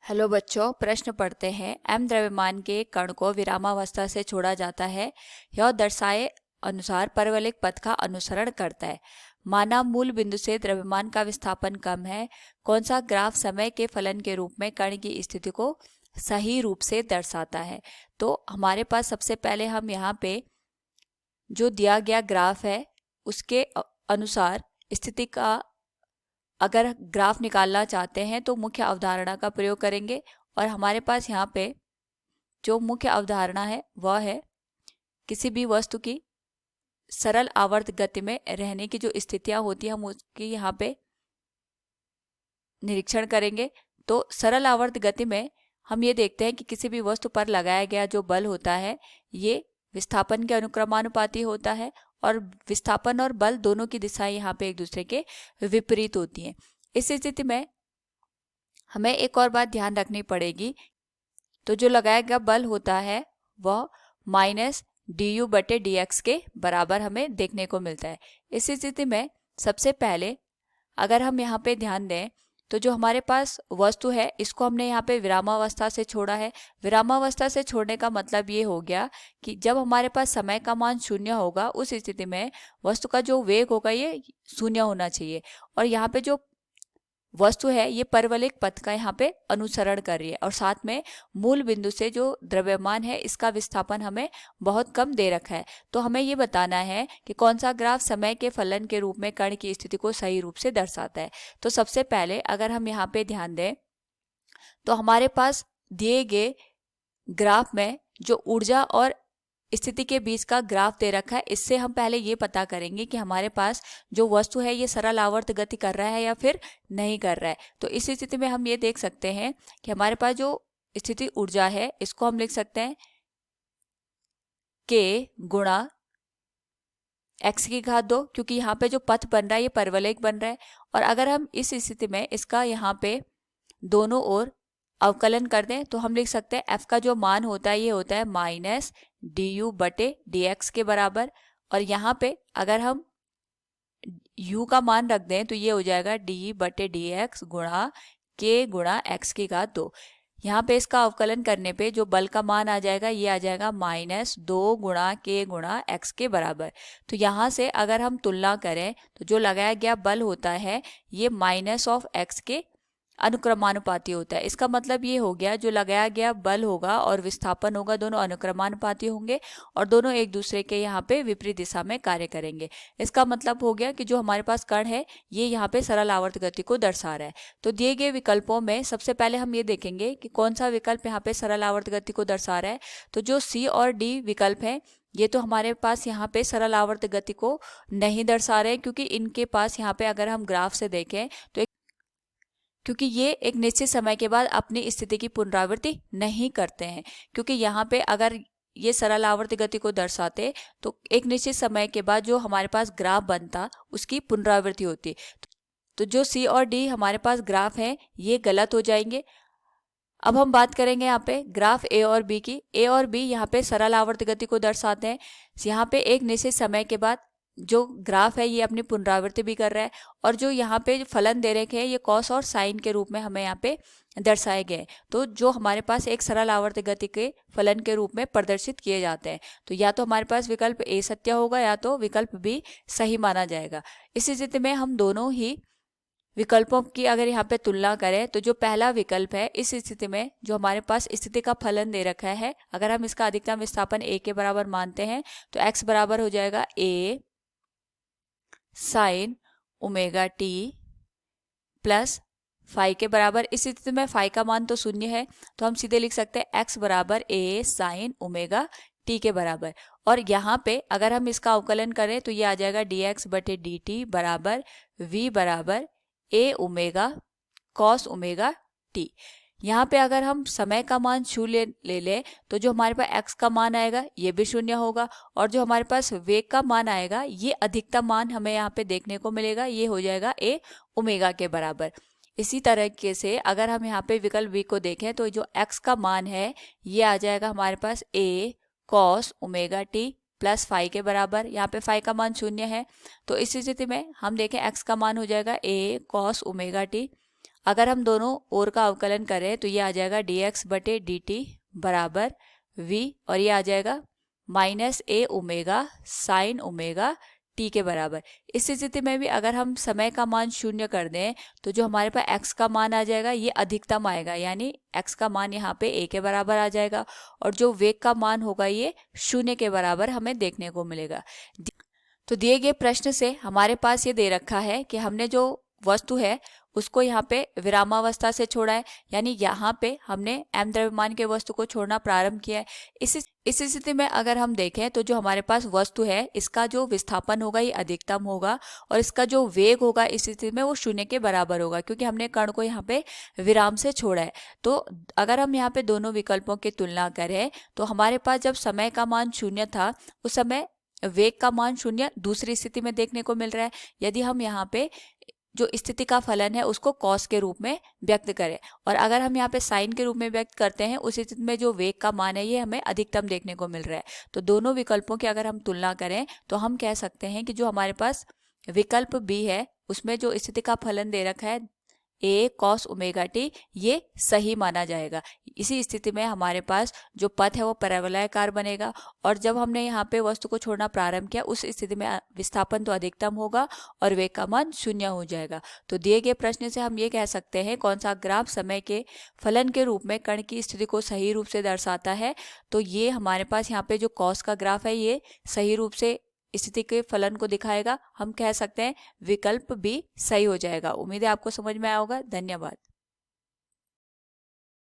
Hello बच्चों, प्रश्न पढ़ते हैं। एम द्रव्यमान के कण को विरामावस्था से छोड़ा जाता है। यह दर्शाए अनुसार परवलयिक पथ का अनुसरण करता है। माना मूल बिंदु से द्रव्यमान का विस्थापन कम है। कौन सा ग्राफ समय के फलन के रूप में कण की स्थिति को सही रूप से दर्शाता है? तो हमारे पास सबसे पहले हम यहाँ पे जो दिया गया ग्राफ है उसके अनुसार स्थिति का अगर ग्राफ निकालना चाहते हैं तो मुख्य अवधारणा का प्रयोग करेंगे। और हमारे पास यहाँ पे जो मुख्य अवधारणा है वह है किसी भी वस्तु की सरल आवर्त गति में रहने की जो स्थितियां होती है हम उसकी यहाँ पे निरीक्षण करेंगे। तो सरल आवर्त गति में हम ये देखते हैं कि किसी भी वस्तु पर लगाया गया जो बल होता है ये विस्थापन के अनुक्रमानुपाती होता है और विस्थापन और बल दोनों की दिशाएं यहाँ पे एक दूसरे के विपरीत होती हैं। इस स्थिति में हमें एक और बात ध्यान रखनी पड़ेगी। तो जो लगाया गया बल होता है वह माइनस du बटे dx के बराबर हमें देखने को मिलता है। इस स्थिति में सबसे पहले अगर हम यहाँ पे ध्यान दें तो जो हमारे पास वस्तु है इसको हमने यहाँ पे विरामावस्था से छोड़ा है। विरामावस्था से छोड़ने का मतलब ये हो गया कि जब हमारे पास समय का मान शून्य होगा उस स्थिति में वस्तु का जो वेग होगा ये शून्य होना चाहिए। और यहाँ पे जो वस्तु है ये परवलयिक पथ का यहाँ पे अनुसरण कर रही है और साथ में मूल बिंदु से जो द्रव्यमान है इसका विस्थापन हमें बहुत कम दे रखा है। तो हमें ये बताना है कि कौन सा ग्राफ समय के फलन के रूप में कण की स्थिति को सही रूप से दर्शाता है। तो सबसे पहले अगर हम यहाँ पे ध्यान दें तो हमारे पास दिए गए ग्राफ में जो ऊर्जा और स्थिति के बीच का ग्राफ दे रखा है इससे हम पहले ये पता करेंगे कि हमारे पास जो वस्तु है ये सरल आवर्त गति कर रहा है या फिर नहीं कर रहा है। तो इस स्थिति में हम ये देख सकते हैं कि हमारे पास जो स्थिति ऊर्जा है इसको हम लिख सकते हैं k गुणा x की घात 2, क्योंकि यहाँ पे जो पथ बन रहा है ये परवलयिक बन रहा है। और अगर हम इस स्थिति में इसका यहाँ पे दोनों ओर अवकलन कर दें तो हम लिख सकते हैं f का जो मान होता है ये होता है माइनस du बटे dx के बराबर। और यहाँ पे अगर हम u का मान रख दें तो ये हो जाएगा d बटे dx गुणा k गुणा x की घात 2। यहाँ पे इसका अवकलन करने पे जो बल का मान आ जाएगा ये आ जाएगा माइनस 2 गुणा k गुणा x के बराबर। तो यहाँ से अगर हम तुलना करें तो जो लगाया गया बल होता है ये माइनस ऑफ x के अनुक्रमानुपाती होता है। इसका मतलब ये हो गया जो लगाया गया बल होगा और विस्थापन होगा दोनों अनुक्रमानुपाती होंगे और दोनों एक दूसरे के यहाँ पे विपरीत दिशा में कार्य करेंगे। इसका मतलब हो गया कि जो हमारे पास कण है ये यहाँ पे सरल आवर्त गति को दर्शा रहा है। तो दिए गए विकल्पों में सबसे पहले हम ये देखेंगे कि कौन सा विकल्प यहाँ पे सरल आवर्त गति को दर्शा रहा है। तो जो सी और डी विकल्प है ये तो हमारे पास यहाँ पे सरल आवर्त गति को नहीं दर्शा रहे क्योंकि इनके पास यहाँ पे अगर हम ग्राफ से देखें तो क्योंकि ये एक निश्चित समय के बाद अपनी स्थिति की पुनरावृत्ति नहीं करते हैं। क्योंकि यहाँ पे अगर ये सरल आवर्त गति को दर्शाते तो एक निश्चित समय के बाद जो हमारे पास ग्राफ बनता उसकी पुनरावृत्ति होती। तो जो सी और डी हमारे पास ग्राफ हैं ये गलत हो जाएंगे। अब हम बात करेंगे यहाँ पे ग्राफ ए और बी की। ए और बी यहाँ पे सरल आवर्त गति को दर्शाते हैं। यहाँ पे एक निश्चित समय के बाद जो ग्राफ है ये अपनी पुनरावृत्ति भी कर रहा है और जो यहाँ पे फलन दे रखे हैं ये कॉस और साइन के रूप में हमें यहाँ पे दर्शाए गए। तो जो हमारे पास एक सरल आवर्त गति के फलन के रूप में प्रदर्शित किए जाते हैं। तो या तो हमारे पास विकल्प ए सत्य होगा या तो विकल्प बी सही माना जाएगा। इस स्थिति में हम दोनों ही विकल्पों की अगर यहाँ पे तुलना करें तो जो पहला विकल्प है इस स्थिति में जो हमारे पास स्थिति का फलन दे रखा है अगर हम इसका अधिकतम विस्थापन a के बराबर मानते हैं तो x बराबर हो जाएगा a sine omega t plus phi के बराबर। इस स्थिति में फाई का मान तो शून्य है तो हम सीधे लिख सकते हैं x बराबर a साइन ओमेगा टी के बराबर। और यहाँ पे अगर हम इसका अवकलन करें तो ये आ जाएगा dx बटे dt बराबर v बराबर a omega cos omega T. यहाँ पे अगर हम समय का मान शून्य ले लें तो जो हमारे पास x का मान आएगा ये भी शून्य होगा और जो हमारे पास वेग का मान आएगा ये अधिकतम मान हमें यहाँ पे देखने को मिलेगा ये हो जाएगा a ओमेगा के बराबर। इसी तरीके से अगर हम यहाँ पे विकल्प बी को देखें तो जो x का मान है ये आ जाएगा हमारे पास a cos omega t plus phi के बराबर। यहाँ पे फाई का मान शून्य है तो इस स्थिति में हम देखें x का मान हो जाएगा a कॉस ओमेगा टी। अगर हम दोनों ओर का अवकलन करें तो ये आ जाएगा dx बटे dt बराबर v, और ये आ जाएगा माइनस ए ओमेगा साइन ओमेगा टी के बराबर। इस स्थिति में भी अगर हम समय का मान शून्य कर दें तो जो हमारे पास x का मान आ जाएगा ये अधिकतम आएगा, यानी x का मान यहाँ पे a के बराबर आ जाएगा, और जो वेग का मान होगा ये शून्य के बराबर हमें देखने को मिलेगा। तो दिए गए प्रश्न से हमारे पास ये दे रखा है कि हमने जो वस्तु है उसको यहाँ पे विरामावस्था से छोड़ा है, यानी यहाँ पे हमने m द्रव्यमान के वस्तु को छोड़ना प्रारंभ किया है। इस स्थिति में अगर हम देखें तो जो हमारे पास वस्तु है इसका जो विस्थापन होगा ये अधिकतम होगा, और इसका जो वेग होगा इस स्थिति में वो शून्य के बराबर होगा, क्योंकि हमने कण को यहाँ पे विराम से छोड़ा है। तो अगर हम यहाँ पे दोनों विकल्पों की तुलना करें तो हमारे पास जब समय का मान शून्य था उस समय वेग का मान शून्य दूसरी स्थिति में देखने को मिल रहा है। यदि हम यहाँ पे जो स्थिति का फलन है उसको कॉस के रूप में व्यक्त करें, और अगर हम यहाँ पे साइन के रूप में व्यक्त करते हैं उस स्थिति में जो वेग का मान है ये हमें अधिकतम देखने को मिल रहा है। तो दोनों विकल्पों की अगर हम तुलना करें तो हम कह सकते हैं कि जो हमारे पास विकल्प बी है उसमें जो स्थिति का फलन दे रखा है a cos ओमेगा टी ये सही माना जाएगा। इसी स्थिति में हमारे पास जो पथ है वो परवलयाकार बनेगा, और जब हमने यहाँ पे वस्तु को छोड़ना प्रारंभ किया उस स्थिति में विस्थापन तो अधिकतम होगा और वेग का मान शून्य हो जाएगा। तो दिए गए प्रश्न से हम ये कह सकते हैं कौन सा ग्राफ समय के फलन के रूप में कण की स्थिति को सही रूप से दर्शाता है। तो ये हमारे पास यहाँ पे जो कॉस का ग्राफ है ये सही रूप से स्थिति के फलन को दिखाएगा। हम कह सकते हैं विकल्प बी सही हो जाएगा। उम्मीद है आपको समझ में आया होगा। धन्यवाद।